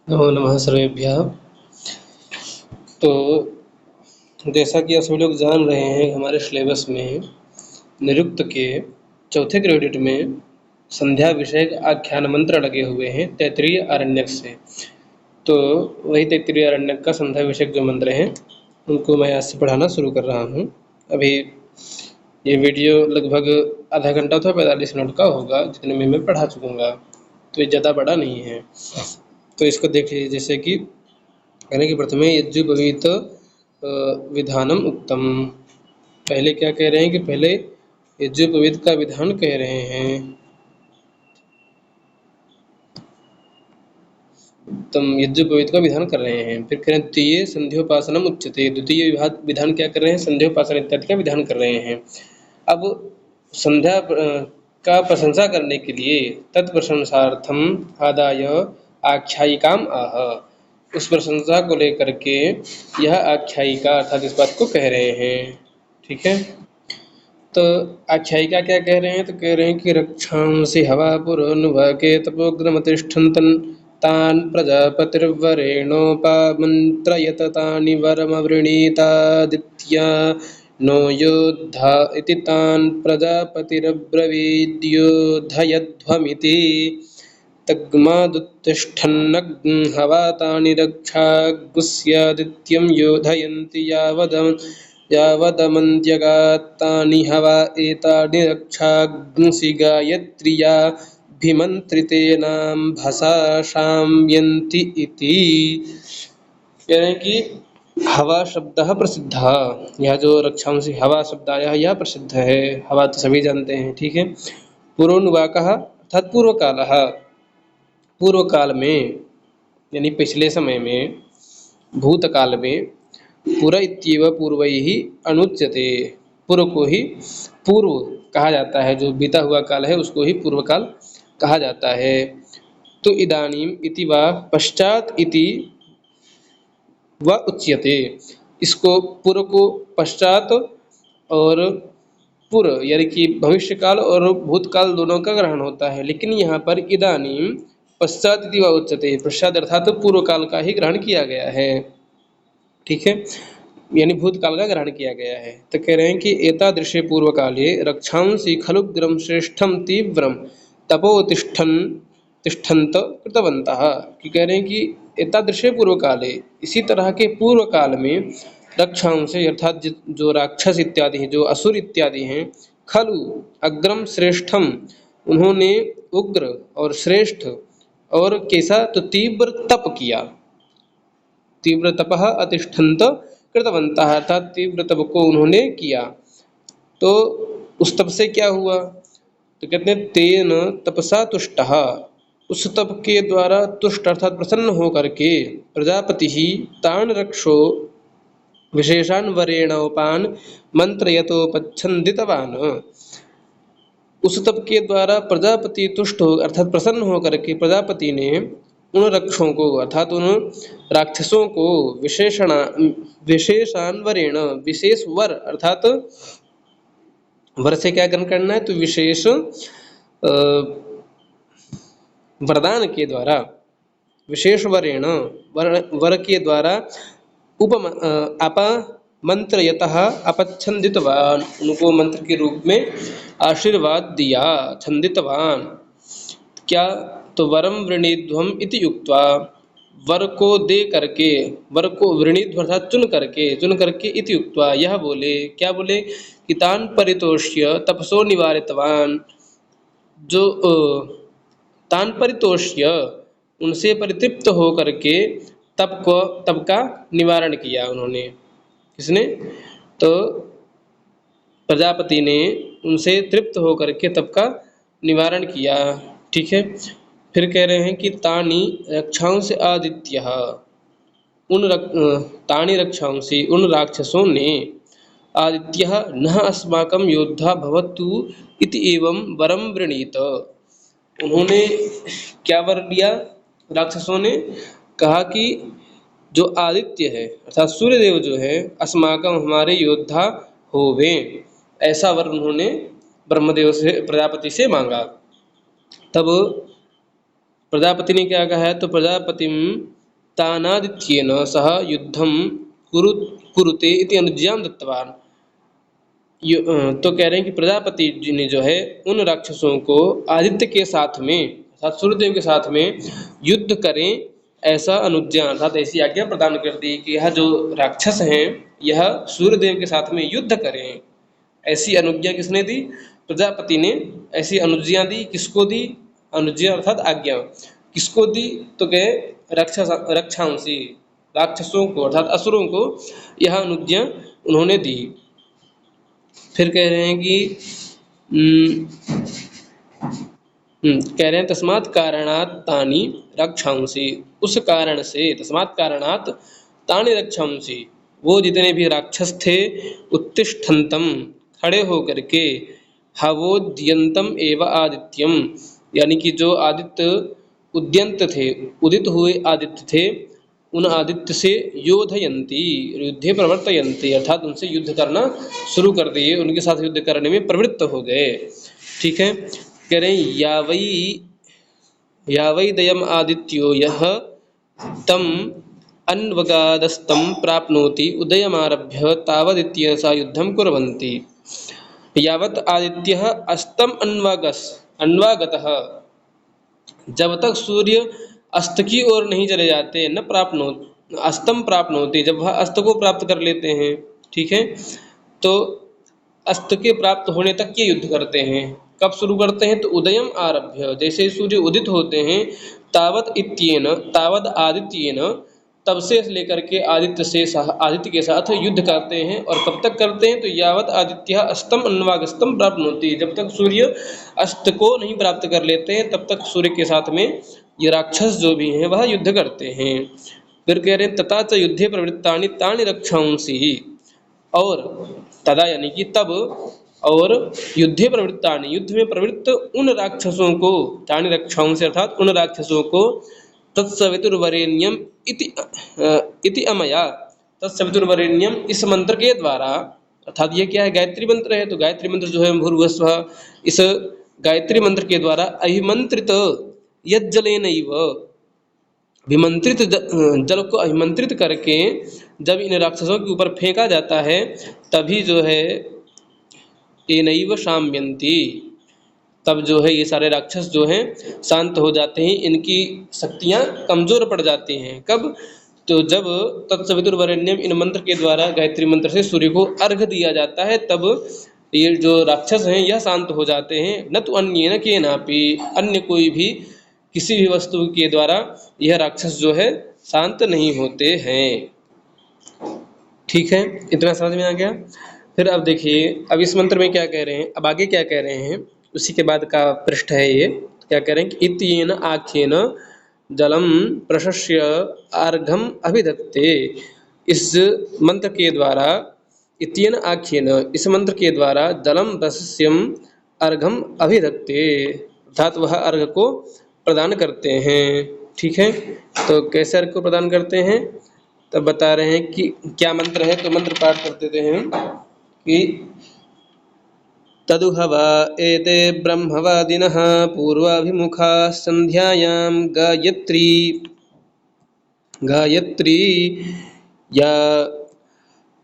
नमो नमः सर्वेभ्यः। तो जैसा कि आप सभी लोग जान रहे हैं, हमारे सिलेबस में निरुक्त के चौथे क्रेडिट में संध्या विषयक आख्यान मंत्र लगे हुए हैं तैत्तिरीय आरण्यक से। तो वही तैत्तिरीय आरण्यक का संध्या विषयक जो मंत्र हैं उनको मैं आज से पढ़ाना शुरू कर रहा हूँ। अभी ये वीडियो लगभग आधा घंटा अथवा 45 मिनट का होगा, जितने में मैं पढ़ा चुकूँगा, तो ये ज़्यादा बड़ा नहीं है। तो इसको देख लीजिए, जैसे कि कहने कि प्रथमे यज्जुपवीत विधानम उत्तम। पहले क्या कह रहे हैं कि पहले यज्जुपवीत का विधान कह रहे हैं। उत्तम यज्जुपवीत का विधान कर रहे हैं। फिर कह रहे हैं द्वितीय संध्योपासनम उच्यते। द्वितीय विधान क्या कर रहे हैं? संध्योपासन इत्यादि का विधान कर रहे हैं। अब संध्या का प्रशंसा करने के लिए तत्प्रशंसार्थम आदाय आख्यायिकाम आह। उस प्रशंसा को लेकर के यह आख्यायिका अर्थात इस बात को कह रहे हैं। ठीक है, तो आख्यायिका क्या कह रहे हैं? तो कह रहे हैं कि रक्षांसि हवा पुरोन्वाके तपोग्रमतिष्ठन्तन् तान् प्रजापतिर्वरेणोपमन्त्रयत तानि वरमवृणीतादित्या नो योद्धा इति तान् प्रजापतिरब्रवीद्योद्धयध्वमिति तग्मादुत्तिष्ठन्नग्ं हवा तानि रक्षागुस्यादित्यं योधयन्ति यावदमन्त्यगात्तानि हवा एतानि रक्षाग्ंसि गायत्र्याभिमन्त्रितेनाम्भसा शाम्यन्ति इति। कह रहे हैं कि हवा शब्द प्रसिद्ध, यह जो रक्षांसी हवा शब्द आया है यह प्रसिद्ध है। हवा तो सभी जानते हैं, ठीक है। पुरोनुवाकः अर्थात पूर्व काल, पूर्व काल में यानी पिछले समय में, भूतकाल में, पुर इत्येव पूर्वैः अनुच्यते। पूर्व को ही पूर्व कहा जाता है, जो बीता हुआ काल है उसको ही पूर्व काल कहा जाता है। तो इदानीम इति वा पश्चात इति व उच्यते। इसको पूर्व को पश्चात और पूर्व यानी कि भविष्य काल और भूतकाल दोनों का ग्रहण होता है, लेकिन यहाँ पर इदानीम पश्चात इति व उच्यते, पश्चात अर्थात पूर्व काल का ही ग्रहण किया गया है। ठीक है, यानी भूतकाल का ग्रहण किया गया है। तो कह रहे हैं कि एतादृशे पूर्व काले रक्षांसि खलुग्रम श्रेष्ठम तीव्रम तिष्ठन्त कृतवन्तः। कि कह रहे हैं कि एतादृशे पूर्व काले, इसी तरह के पूर्व काल में, रक्षांसे अर्थात जो राक्षस इत्यादि हैं, जो असुर इत्यादि हैं, खलु अग्रम श्रेष्ठम, उन्होंने उग्र और श्रेष्ठ और कैसा? तो तीव्र तप किया। तीव्र तपः अतिष्ठन्त कृतवन्तः अर्थात तीव्र तप को उन्होंने किया। तो उस तप से क्या हुआ? तो कहते हैं तेन तपसा तुष्टः, उस तप के द्वारा तुष्ट अर्थात प्रसन्न होकर के प्रजापति ही तान रक्षो विशेषान वरेणोपान मंत्रयतोपच्छन्दितवान। उस तप के द्वारा प्रजापति तुष्ट हो अर्थात प्रसन्न होकर के प्रजापति ने उन रक्षों को अर्थात उन राक्षसों को विशेषान्वरेण, विशेष वर अर्थात वर से क्या ग्रहण करना है? तो विशेष वरदान के द्वारा, विशेष वरेण वर के द्वारा अपमंत्रयतः अपच्छन्दितवान, उनको मंत्र के रूप में आशीर्वाद दिया, छंदितवान। क्या? तो वरम वृणीध्वम इति युक्त्वा, वर को दे करके, वर को वृणीध्व अर्थात चुन करके इति युक्त्वा, यह बोले, क्या बोले? कि तान परितोष्य तपसो निवारितवान, जो तान परितोष्य उनसे परितृप्त हो करके तप का निवारण किया उन्होंने। किसने? तो प्रजापति ने उनसे तृप्त होकर के तप का निवारण किया। ठीक है, फिर कह रहे हैं कि तानि रक्षांस आदित्यः, तानि रक्षांसी उन राक्षसों ने, आदित्यः न अस्माकं योद्धा भवतु इति एवं वरम वृणीत, उन्होंने क्या वर लिया? राक्षसों ने कहा कि जो आदित्य है अर्थात सूर्यदेव जो है, अस्माकम हमारे योद्धा होवे, ऐसा वर उन्होंने ब्रह्मदेव से, प्रजापति से मांगा। तब प्रजापति ने क्या कहा है, तो प्रजापतिम तानादित्येन सह युद्धम कुरु कुरुते इति अनुज्ञां दत्तवान। तो कह रहे हैं कि प्रजापति जी ने जो है उन राक्षसों को आदित्य के साथ में अर्थात सूर्यदेव के साथ में युद्ध करें ऐसा अनुज्ञा अर्थात ऐसी आज्ञा प्रदान कर दी कि यह जो राक्षस हैं यह सूर्यदेव के साथ में युद्ध करें। ऐसी अनुज्ञा किसने दी? प्रजापति ने ऐसी अनुज्ञा दी। किसको दी? अनुज्ञा अर्थात आज्ञा किसको दी? तो कहे रक्षांसी राक्षसों को अर्थात असुरों को यह अनुज्ञा उन्होंने दी। फिर कह रहे हैं कि कह रहे हैं तस्मात् कारणात् तानि रक्षांसि, उस कारण से तस्मात् कारणात् तानि रक्षांसि, वो जितने भी राक्षस थे उत्तिष्ठन्तम खड़े होकर के हवोद्यंतम एव आदित्यम यानी कि जो आदित्य उद्यंत थे उदित हुए आदित्य थे उन आदित्य से योधयन्ति युद्धे प्रवर्तयन्ति अर्थात उनसे युद्ध करना शुरू कर दिए, उनके साथ युद्ध करने में प्रवृत्त हो गए। ठीक है, कह रहे हैं यावै दयम आदित्यो यह तम अन्वगादस्तं प्राप्नोति उदयमारभ्य तावदित्येन सा युद्धं कुर्वन्ति। यावत् आदित्यः अस्तम अन्वागतः जब तक सूर्य अस्त की ओर नहीं चले जाते न प्राप्नो अस्तम प्राप्नोति जब वह अस्त को प्राप्त कर लेते हैं। ठीक है, तो अस्त के प्राप्त होने तक ये युद्ध करते हैं। कब शुरू करते हैं? तो उदयम आरभ्य जैसे ही सूर्य उदित होते हैं तावद आदित्येन तब से लेकर के आदित्य के साथ युद्ध करते हैं। और कब तक करते हैं? तो यावत आदित्य अस्तम अन्वागस्तम प्राप्नोति जब तक सूर्य अस्त को नहीं प्राप्त कर लेते हैं तब तक सूर्य के साथ में ये राक्षस जो भी हैं वह युद्ध करते हैं। फिर कह रहे हैं तथा च युद्धे प्रवृत्तानि तानि रक्षांसि, और तदा यानी कि तब, और युद्धे प्रवृत्तानि युद्ध में प्रवृत्त उन राक्षसों को तानि रक्षांसि अर्थात उन राक्षसों को तत्सवितुर्वरेण्यम इति अमया तत्सवितुर्वरेण्यम इस मंत्र के द्वारा अर्थात ये क्या है? गायत्री मंत्र है। तो गायत्री मंत्र जो है भूर्भुवस्वः, इस गायत्री मंत्र के द्वारा अभिमंत्रित यज्जलेनैव विमंत्रित जल को अभिमंत्रित करके जब इन राक्षसों के ऊपर फेंका जाता है तभी जो है एनैव शाम्यन्ति तब जो है ये सारे राक्षस जो हैं शांत हो जाते हैं, इनकी शक्तियां कमजोर पड़ जाती हैं। कब? तो जब तत्सवितुर्वरेण्यम इन मंत्र के द्वारा गायत्री मंत्र से सूर्य को अर्घ दिया जाता है तब ये जो राक्षस हैं यह शांत हो जाते हैं। न तो अन्येन केनापि अन्य कोई भी किसी भी वस्तु के द्वारा यह राक्षस जो है शांत नहीं होते हैं। ठीक है, इतना समझ में आ गया। फिर अब देखिए अब इस मंत्र में क्या कह रहे हैं, अब आगे क्या कह रहे हैं, उसी के बाद का पृष्ठ है ये। क्या कह रहे हैं कि इत्येन आख्येन जलम प्रशस्य अर्घम अभिधत्ते, इस मंत्र के द्वारा इत्येन आख्येन इस मंत्र के द्वारा जलम प्रशस्यम अर्घम अभिधत्ते अर्थात वह अर्घ को प्रदान करते हैं। ठीक है, तो कैसे अर्घ को प्रदान करते हैं तब बता रहे हैं कि क्या मंत्र है। तो मंत्र पाठ कर देते हैं कि तदुहवा एते ब्रह्मवादिनः पूर्वाभिमुखा संध्यायां गायत्री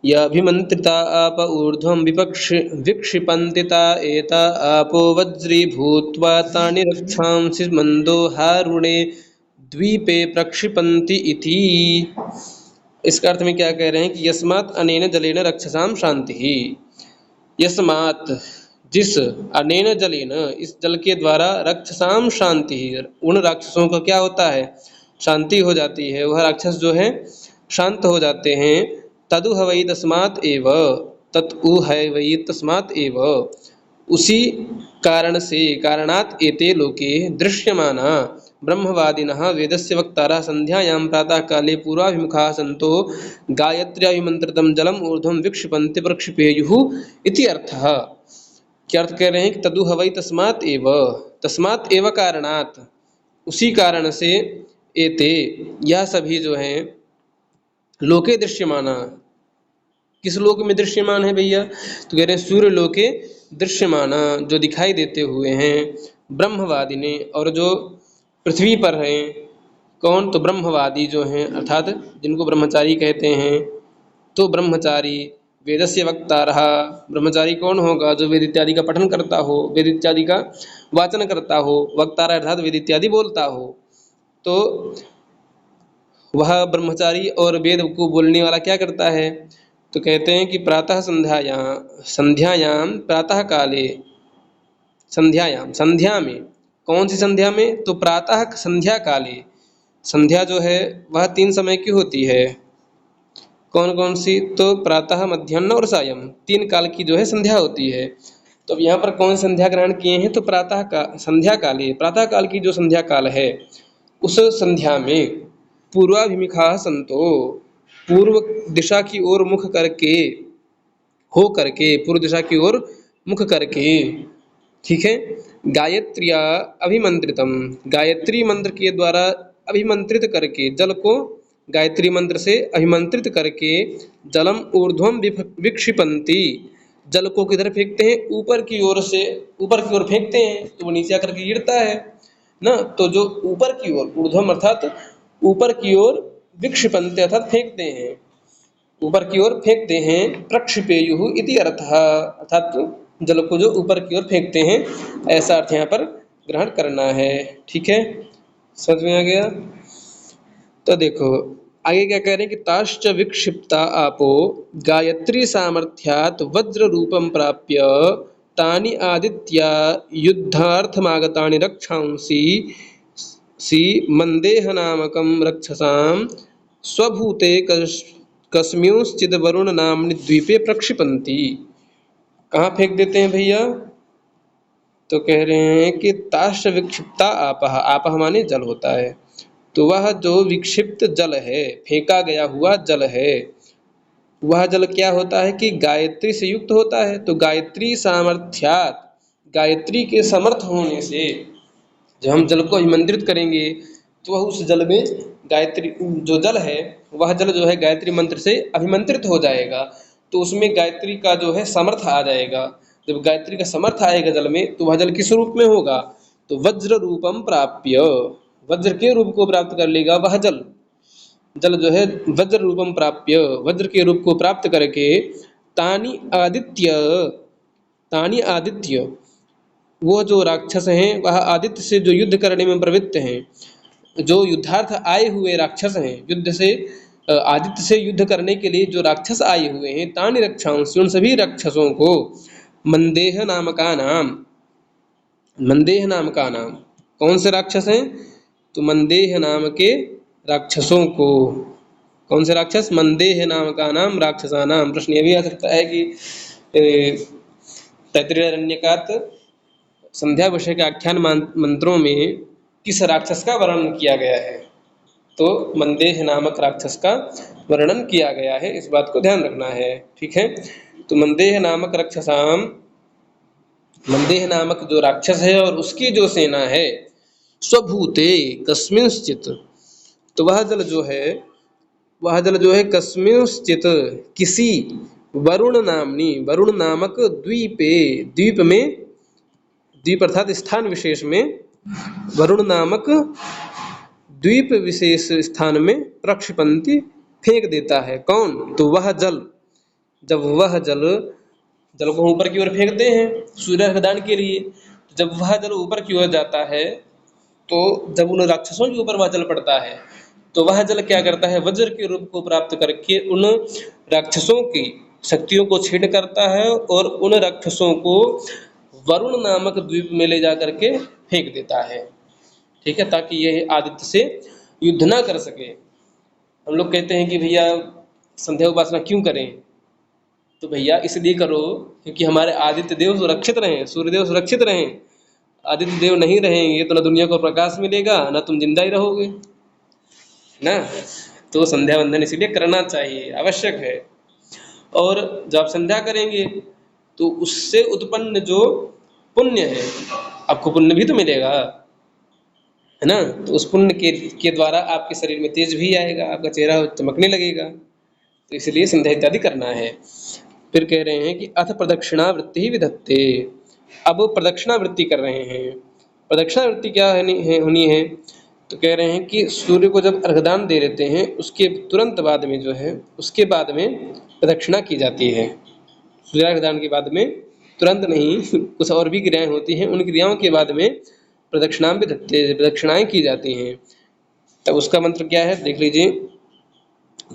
याभिमन्त्रिता आप ऊर्ध्वं विक्षिपन्ति ता एता आपो वज्रीभूत्वा तानि रक्षांसि मन्दोहारुणे द्वीपे प्रक्षिपन्ति इति। इसका अर्थ में क्या कह रहे हैं कि यस्मात् अनेन जलेन रक्षसां शांति, यस्मात् जिस अनेन जलेन इस जल के द्वारा रक्षसां शांति उन राक्षसों का क्या होता है? शांति हो जाती है, वह राक्षस जो है शांत हो जाते हैं। तदु है वही तस्मात् एव तत्उ है वही तस्मात् एव उसी कारण से कारणात् एते लोके दृश्यमाना ब्रह्मवादिनः वेदस्य वक्तारः संध्यायां प्रातः काले पूर्वाभिमुखाः सन्तो गायत्र्याभिमन्त्रितं जलम ऊर्ध्वं विक्षिपन्ति प्रक्षिपेयुः इति अर्थः। क्या अर्थ कह रहे हैं कि तदु है वही तस्मात् एव कारणात् उसी कारण से एते यह सभी जो हैं लोके दृश्यमाना, किस लोक में दृश्यमान है भैया? तो कह रहे हैं सूर्य लोके दृश्यमाना जो दिखाई देते हुए हैं, ब्रह्मवादी ने और जो पृथ्वी पर हैं। कौन? तो ब्रह्मवादी जो हैं, अर्थात जिनको ब्रह्मचारी कहते हैं। तो ब्रह्मचारी वेदस्य वक्तारः, ब्रह्मचारी कौन होगा? जो वेद इत्यादि का पठन करता हो, वेद इत्यादि का वाचन करता हो। वक्तार अर्थात वेद इत्यादि बोलता हो। तो वह ब्रह्मचारी और वेद को बोलने वाला क्या करता है? तो कहते हैं कि प्रातः संध्यायां प्रातः काले, संध्यायाम संध्या में, कौन सी संध्या में? तो प्रातः संध्या काले। संध्या जो है वह 3 समय की होती है। कौन कौन सी? तो प्रातः, मध्याह्न और सायं, 3 काल की जो है संध्या होती है। तो अब यहाँ पर कौन संध्या ग्रहण किए हैं? तो प्रातः का संध्या काले, प्रातः काल की जो संध्या काल है उस संध्या में पूर्वाभिमुखा संतो, पूर्व दिशा की ओर मुख करके, हो करके, पूर्व दिशा की ओर मुख करके, ठीक है। गायत्रिया अभिमंत्रितम, गायत्री मंत्र के द्वारा अभिमंत्रित करके, जल को गायत्री मंत्र से अभिमंत्रित करके, जलम ऊर्ध्वम विक्षिपन्ति, जल को किधर फेंकते हैं? ऊपर की ओर से, ऊपर की ओर फेंकते हैं तो वो नीचे आकर के गिरता है ना। तो जो ऊपर की ओर, ऊर्ध्वम अर्थात ऊपर की ओर, विक्षिपन्ति अर्थात फेंकते हैं, ऊपर की ओर फेंकते हैं। प्रक्षिपेयुः इति अर्थः, अर्थात जल को जो ऊपर की ओर फेंकते हैं, ऐसा अर्थ यहाँ पर ग्रहण करना है। ठीक है, समझ में आ गया? तो देखो आगे क्या कह रहे हैं कि ताश्च विक्षिप्ता आपो गायत्री सामर्थ्यात् वज्र रूपम प्राप्य तानि आदित्या युद्धार्थमागतानि रक्षांसि मंदेह नामकं रक्षसां स्वभूते कस्मिंश्चिद वरुण नामनि द्वीपे प्रक्षिपन्ति। कहाँ फेंक देते हैं भैया? तो कह रहे हैं कि ताश्च विक्षिप्ता आपः, आपः माने जल होता है। तो वह जो विक्षिप्त जल है, फेंका गया हुआ जल है, वह जल क्या होता है कि गायत्री से युक्त होता है। तो गायत्री सामर्थ्यात्, गायत्री के समर्थ होने से जब हम जल को अभिमंत्रित करेंगे तो वह उस जल में, गायत्री जो जल है वह जल जो है गायत्री मंत्र से अभिमंत्रित हो जाएगा। तो उसमें गायत्री का जो है समर्थ आ जाएगा। जब गायत्री का समर्थ आएगा जल में तो वह जल किस रूप में होगा? तो वज्र रूपम प्राप्य, वज्र के रूप को प्राप्त कर लेगा वह जल। जल जो है वज्र रूपम प्राप्य, वज्र के रूप को प्राप्त करके, तानि आदित्य, तानि आदित्य, वो जो राक्षस हैं वह आदित्य से जो युद्ध करने में प्रवृत्त हैं, जो युद्धार्थ आए हुए राक्षस हैं, युद्ध से आदित्य से युद्ध करने के लिए जो राक्षस आए हुए हैं, तानि रक्षांसि, उन सभी राक्षसों को, मंदेह नाम का नाम, मंदेह नाम का नाम, कौन से राक्षस हैं? तो मंदेह नाम के राक्षसों को। कौन से राक्षस? मंदेह नाम का नाम राक्षसा नाम। प्रश्न ये भी आ सकता है कि तैत्तिरीय संध्या विषय के आख्यान मंत्रों में किस राक्षस का वर्णन किया गया है? तो मंदेह नामक राक्षस का वर्णन किया गया है, इस बात को ध्यान रखना है। ठीक है, तो मंदेह नामक रक्षसाम, मंदेह नामक जो राक्षस है और उसकी जो सेना है, स्वभूते कस्मिंश्चित, तो वह जल जो है, वह जल जो है कस्मिंश्चित, किसी, वरुण नामनी, वरुण नामक द्वीपे, द्वीप में, द्वीप अर्थात स्थान विशेष में, वरुण नामक द्वीप विशेष स्थान में प्रक्षिपन्ति, फेंक देता है। कौन? तो वह जल, जब वह जल, जल को ऊपर की ओर फेंकते हैं सूर्य प्रदान के लिए, जब वह जल ऊपर की ओर जाता है तो जब उन राक्षसों के ऊपर वह जल पड़ता है तो वह जल क्या करता है? वज्र के रूप को प्राप्त करके उन राक्षसों की शक्तियों को छीन करता है और उन राक्षसों को वरुण नामक द्वीप में ले जा करके फेंक देता है। ठीक है, ताकि यह आदित्य से युद्ध ना कर सके। हम लोग कहते हैं कि भैया संध्या उपासना क्यों करें? तो भैया इसलिए करो क्योंकि हमारे आदित्य देव सुरक्षित रहें, सूर्यदेव सुरक्षित रहें। आदित्य देव नहीं रहेंगे तो ना दुनिया को प्रकाश मिलेगा, ना तुम जिंदा ही रहोगे ना। तो संध्या वंदन इसीलिए करना चाहिए, आवश्यक है। और जब आप संध्या करेंगे तो उससे उत्पन्न जो पुण्य है, आपको पुण्य भी तो मिलेगा, है ना। तो उस पुण्य के द्वारा आपके शरीर में तेज भी आएगा, आपका चेहरा चमकने लगेगा। तो इसलिए संध्या इत्यादि करना है। फिर कह रहे हैं कि अथ प्रदक्षिणा वृत्ति ही विधत्ते, अब प्रदक्षिणा वृत्ति कर रहे हैं। प्रदक्षिणा वृत्ति क्या होनी है, तो कह रहे हैं कि सूर्य को जब अर्घदान दे देते हैं उसके तुरंत बाद में जो है उसके बाद में प्रदक्षिणा की जाती है। सूर्यार्घदान के बाद में तुरंत नहीं, कुछ और भी क्रियाएं होती हैं, उन क्रियाओं के बाद में प्रदक्षिणाएं की जाती हैं। तब उसका मंत्र क्या है देख लीजिए।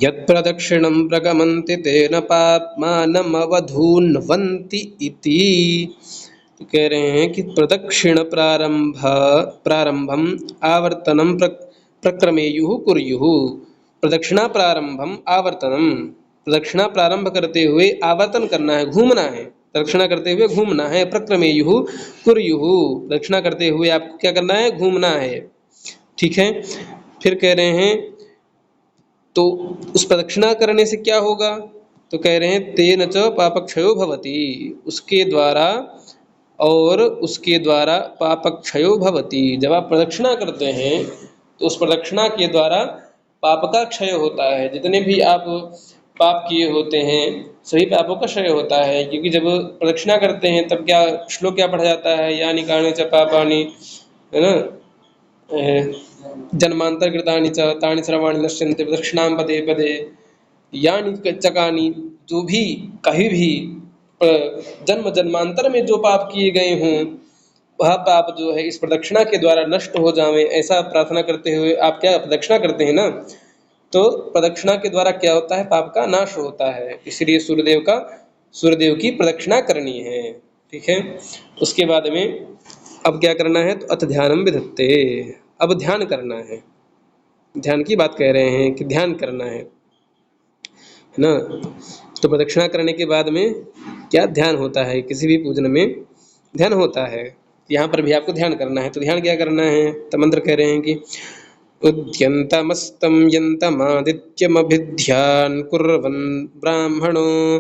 यत्प्रदक्षिणं प्रगमन्ति तेन पाप्मानमवधून्वन्ति इति। तो कह रहे हैं कि प्रदक्षिण प्रारंभम आवर्तनम प्रक्रमेयुः कुर्युः। प्रदक्षिणा प्रारंभम आवर्तनम, प्रदक्षिणा प्रारंभ करते हुए आवर्तन करना है, घूमना है, प्रदक्षिणा करते हुए घूमना है। प्रक्रमेयुः कुर्युः, प्रदक्षिणा करते हुए आपको क्या करना है, घूमना है। ठीक है, फिर कह रहे हैं तो उस प्रदक्षिणा करने से क्या होगा, तो कह रहे हैं तेन च पापक्षयो भवति, उसके द्वारा और उसके द्वारा पापक्षयो भवति। जब आप प्रदक्षिणा करते हैं तो उस प्रदक्षिणा के द्वारा पाप का क्षय होता है। जितने भी आप पाप किए होते हैं सभी पापों का क्षय होता है, क्योंकि जब प्रदक्षिणा करते हैं तब क्या श्लोक क्या पढ़ा जाता है, यानि कानि च पापानि, है ना, जन्मांतर कृतानि च तानि सर्वाणि नश्यन्ते प्रदक्षिणां पदे पदे, यानि चकानि, जो भी कहीं भी जन्म जन्मांतर में जो पाप किए गए हों वह पाप जो है इस प्रदक्षिणा के द्वारा नष्ट हो जावे, ऐसा प्रार्थना करते हुए आप क्या प्रदक्षिणा करते हैं ना, तो प्रदक्षिणा के द्वारा क्या होता है, पाप का नाश होता है। इसलिए सूर्यदेव की प्रदक्षिणा करनी है। ठीक है, उसके बाद में अब क्या करना है, तो अथ ध्यानम विधत्ते, अब ध्यान करना है। ध्यान की बात कह रहे हैं कि ध्यान करना है ना। तो प्रदक्षिणा करने के बाद में क्या ध्यान होता है, किसी भी पूजन में ध्यान होता है। यहाँ पर भी आपको ध्यान करना है। तो ध्यान क्या करना है, तो मंत्र कह रहे हैं कि उद्यन्तमस्तं यन्तमादित्यमभिध्यान् कुर्वन् ब्राह्मणो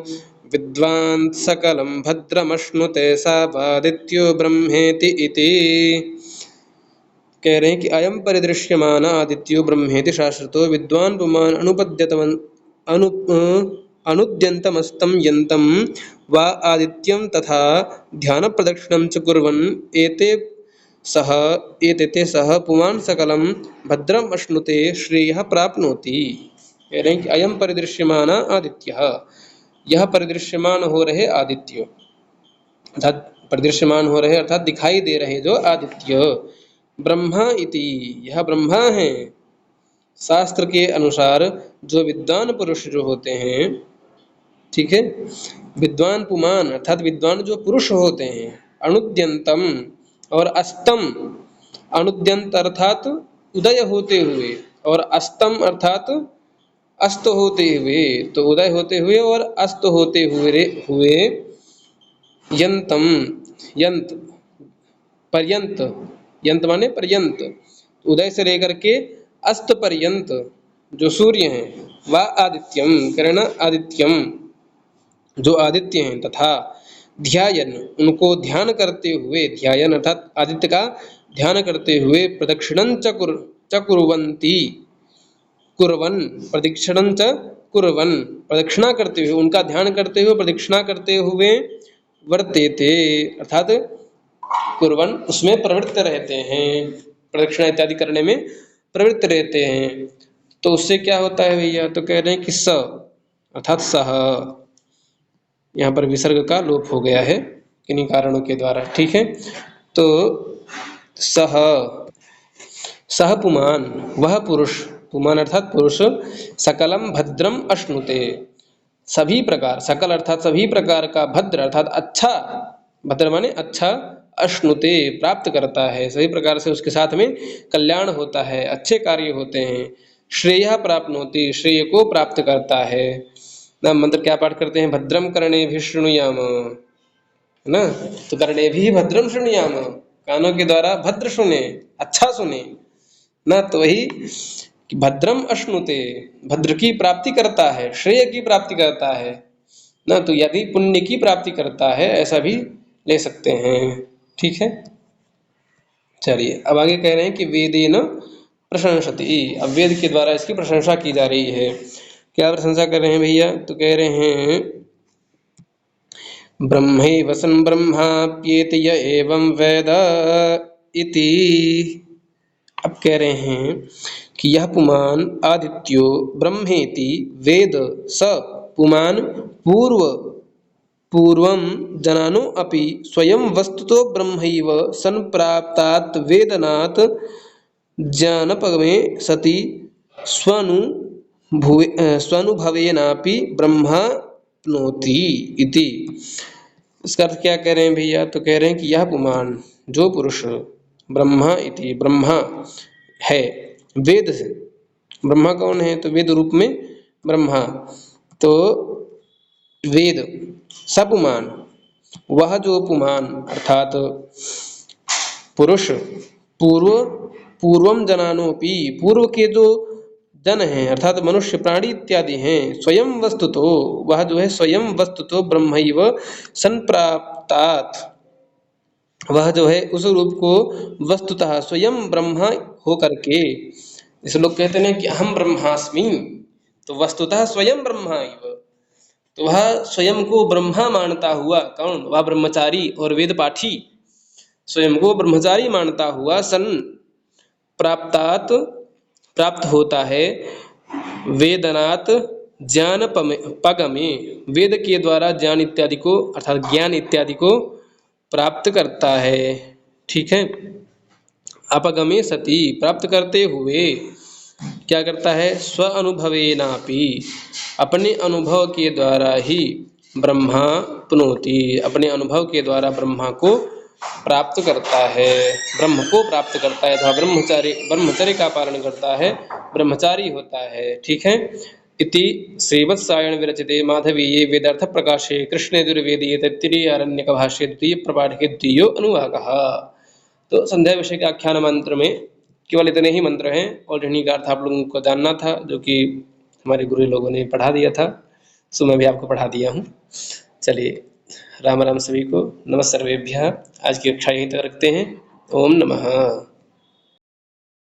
विद्वान् सकलं भद्रमश्नुते सावादित्यो ब्रह्मेति इति। कह रहे हैं कि अयं परिदृश्यमान आदित्यो ब्रह्मेति शाश्वतो विद्वान् पुमान् अनुद्यन्तमस्तं यन्तं वा आदित्यं तथा ध्यानप्रदक्षिणं च कुर्वन् एतेते सह पुमान् सकलं भद्रम् अश्नुते श्रेयः प्राप्नोति। कह रहे हैं कि अयं परिदृश्यमान आदित्यः, यह परिदृश्यमान हो रहे आदित्य, अर्थात परिदृश्यमान हो रहे अर्थात दिखाई दे रहे जो आदित्य, ब्रह्मा इति, यह ब्रह्मा है। शास्त्र के अनुसार जो विद्वान पुरुष जो होते हैं, ठीक है, विद्वान पुमान अर्थात विद्वान जो पुरुष होते हैं, अनुद्यंतम और अस्तम, अनुद्यंत अर्थात उदय होते हुए और अस्तम अर्थात अस्त होते हुए, तो उदय होते हुए और अस्त होते हुए यंतम, यंत पर्यंत, यंत माने पर्यंत, उदय से लेकर के अस्त पर्यंत जो सूर्य हैं, वा आदित्यम करना आदित्यम जो आदित्य हैं, तथा ध्यायन उनको ध्यान करते हुए, ध्यायन अर्थात आदित्य का ध्यान करते हुए, प्रदक्षिणं च कुर्वन्ति, कुर्वन प्रदक्षिणं च कुर्वन प्रदक्षिणा करते हुए, उनका ध्यान करते हुए प्रदक्षिणा करते हुए, वर्तेते अर्थात कुर्वन उसमें प्रवृत्त रहते हैं, प्रदक्षिणा इत्यादि करने में प्रवृत्त रहते हैं। तो उससे क्या होता है भैया, तो कह रहे हैं कि स अर्थात सह, यहाँ पर विसर्ग का लोप हो गया है किन्हीं कारणों के द्वारा। ठीक है, तो सह पुमान वह पुरुष, पुमान अर्थात पुरुष, सकलम भद्रम अश्नुते सभी प्रकार, सकल अर्थात सभी प्रकार का, भद्र अर्थात अच्छा, भद्र माने अच्छा, अश्नुते प्राप्त करता है, सभी प्रकार से उसके साथ में कल्याण होता है, अच्छे कार्य होते हैं। श्रेय प्राप्नोति श्रेय को प्राप्त करता है ना। मंत्र क्या पाठ करते हैं, भद्रम कर्णेभिः शृणुयाम, है ना, तो कर्णेभिः भद्रम शृणुयाम, कानों के द्वारा भद्र सुने, अच्छा सुने ना। तो वही कि भद्रम अश्नुते भद्र की प्राप्ति करता है, श्रेय की प्राप्ति करता है ना। तो यदि पुण्य की प्राप्ति करता है ऐसा भी ले सकते हैं। ठीक है, चलिए अब आगे कह रहे हैं कि वेदेन प्रशंसति, अब वेद के द्वारा इसकी प्रशंसा की जा रही है। क्या प्रशंसा कर रहे हैं भैया, तो कह रहे हैं ब्रह्मैव सन् ब्रह्माप्येति य एवं वेद इति। अब कह रहे हैं कि यह पुमान आदित्यो ब्रह्मेति वेद स पुमान पूर्व पूर्वं जनानो अपि स्वयं वस्तुतो ब्रह्मैव संप्राप्तात् वेदनात् ज्ञानपगमे सति स्वानुभवेनापि ब्रह्माप्नोति इति। इसका अर्थ क्या कह रहे हैं भैया? तो कह रहे हैं कि यह पुमान, जो पुरुष ब्रह्मा इति ब्रह्मा है, वेद से ब्रह्मा कौन है? तो वेद रूप में ब्रह्मा, तो वेद सपुमान, वह जो पुमान अर्थात पुरुष पूर्व पूर्वम जनानोपि, पूर्व के जो जन हैं अर्थात मनुष्य प्राणी इत्यादि हैं, स्वयं वस्तुतो, वह जो है स्वयं वस्तुतो ब्रह्मैव संप्राप्तात्, वह जो है उस रूप को वस्तुतः स्वयं ब्रह्मा हो करके, इस लोग कहते हैं कि अहम ब्रह्मास्मि, तो वस्तुतः स्वयं ब्रह्मा एव, तो वह स्वयं को ब्रह्मा मानता हुआ, कौन? वह ब्रह्मचारी और वेद पाठी स्वयं को ब्रह्मचारी मानता हुआ सन प्राप्तात्, प्राप्त होता है, वेदनात् ज्ञान पगमे, वेद के द्वारा ज्ञान इत्यादि को अर्थात ज्ञान इत्यादि को प्राप्त करता है। ठीक है, अपगमे सति, प्राप्त करते हुए क्या करता है? स्व अनुभवेनापि, अपने अनुभव के द्वारा ही ब्रह्मा प्नोति, अपने अनुभव के द्वारा ब्रह्मा को प्राप्त करता है, ब्रह्म को प्राप्त करता है, अथवा ब्रह्मचर्य का पालन करता है, ब्रह्मचारी होता है। ठीक है, इति श्रीवत्सायन विरचिते माधवीये वेदार्थ प्रकाशे कृष्ण यजुर्वेदीय तैत्तिरीय आरण्यक भाष्ये द्वितीय प्रपाठ के द्वितीयो अनुभागः। तो संध्या विषय के आख्यान मंत्र में केवल इतने ही मंत्र हैं, और जिन्हीं का अर्थ आप लोगों को जानना था, जो कि हमारे गुरु लोगों ने पढ़ा दिया था, सो मैं भी आपको पढ़ा दिया हूँ। चलिए, राम राम सभी को, नमः सर्वेभ्यः। आज की कक्षा यहीं तक रखते हैं। ओम नमः।